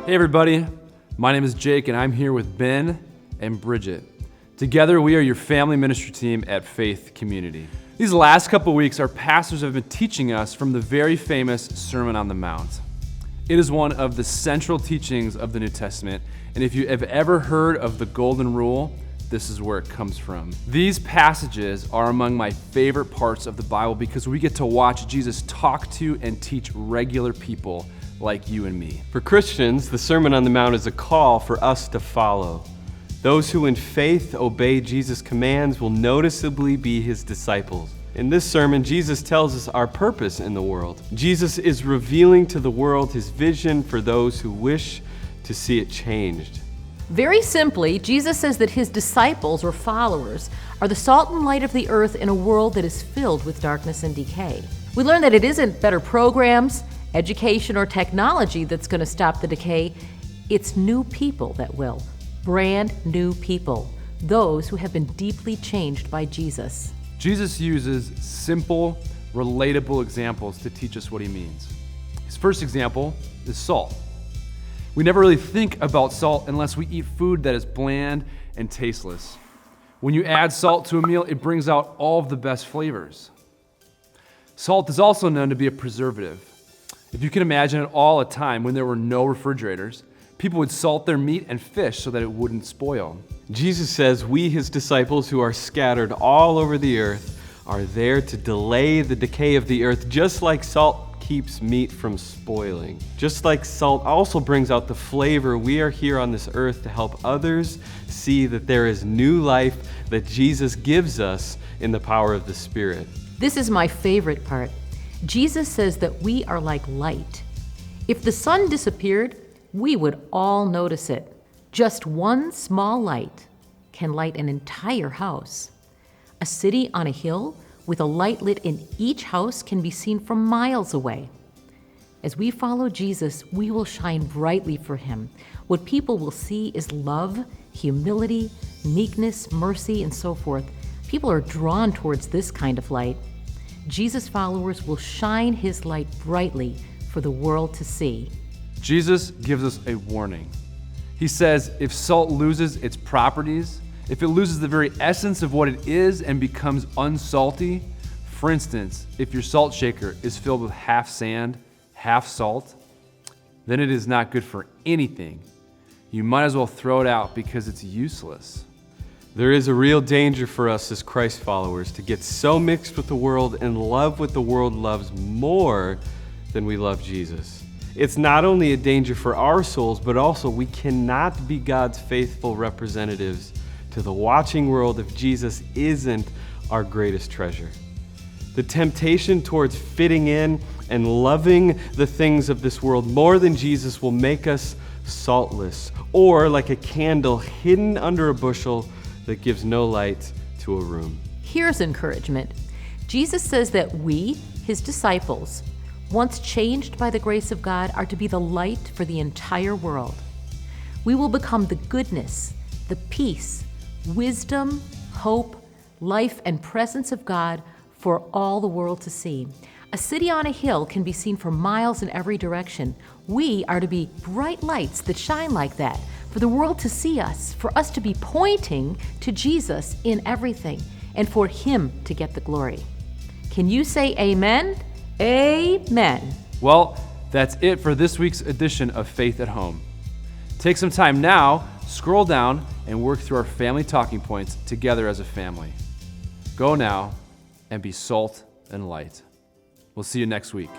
Hey everybody, my name is Jake and I'm here with Ben and Bridget. Together we are your family ministry team at Faith Community. These last couple weeks our pastors have been teaching us from the very famous Sermon on the Mount. It is one of the central teachings of the New Testament, and if you have ever heard of the Golden Rule, this is where it comes from. These passages are among my favorite parts of the Bible because we get to watch Jesus talk to and teach regular people like you and me. For Christians, the Sermon on the Mount is a call for us to follow. Those who in faith obey Jesus' commands will noticeably be his disciples. In this sermon, Jesus tells us our purpose in the world. Jesus is revealing to the world his vision for those who wish to see it changed. Very simply, Jesus says that his disciples or followers are the salt and light of the earth in a world that is filled with darkness and decay. We learn that it isn't better programs, education, or technology that's going to stop the decay. It's new people that will. Brand new people. Those who have been deeply changed by Jesus. Jesus uses simple, relatable examples to teach us what he means. His first example is salt. We never really think about salt unless we eat food that is bland and tasteless. When you add salt to a meal, it brings out all of the best flavors. Salt is also known to be a preservative. If you can imagine at all a time when there were no refrigerators, people would salt their meat and fish so that it wouldn't spoil. Jesus says we, his disciples who are scattered all over the earth, are there to delay the decay of the earth, just like salt keeps meat from spoiling. Just like salt also brings out the flavor, we are here on this earth to help others see that there is new life that Jesus gives us in the power of the Spirit. This is my favorite part. Jesus says that we are like light. If the sun disappeared, we would all notice it. Just one small light can light an entire house. A city on a hill with a light lit in each house can be seen from miles away. As we follow Jesus, we will shine brightly for him. What people will see is love, humility, meekness, mercy, and so forth. People are drawn towards this kind of light. Jesus' followers will shine his light brightly for the world to see. Jesus gives us a warning. He says if salt loses its properties, if it loses the very essence of what it is and becomes unsalty, for instance, if your salt shaker is filled with half sand, half salt, then it is not good for anything. You might as well throw it out because it's useless. There is a real danger for us as Christ followers to get so mixed with the world and love what the world loves more than we love Jesus. It's not only a danger for our souls, but also we cannot be God's faithful representatives to the watching world if Jesus isn't our greatest treasure. The temptation towards fitting in and loving the things of this world more than Jesus will make us saltless, or like a candle hidden under a bushel that gives no light to a room. Here's encouragement. Jesus says that we, his disciples, once changed by the grace of God, are to be the light for the entire world. We will become the goodness, the peace, wisdom, hope, life, and presence of God for all the world to see. A city on a hill can be seen for miles in every direction. We are to be bright lights that shine like that, for the world to see us, for us to be pointing to Jesus in everything, and for him to get the glory. Can you say amen? Amen. Well, that's it for this week's edition of Faith at Home. Take some time now, scroll down, and work through our family talking points together as a family. Go now and be salt and light. We'll see you next week.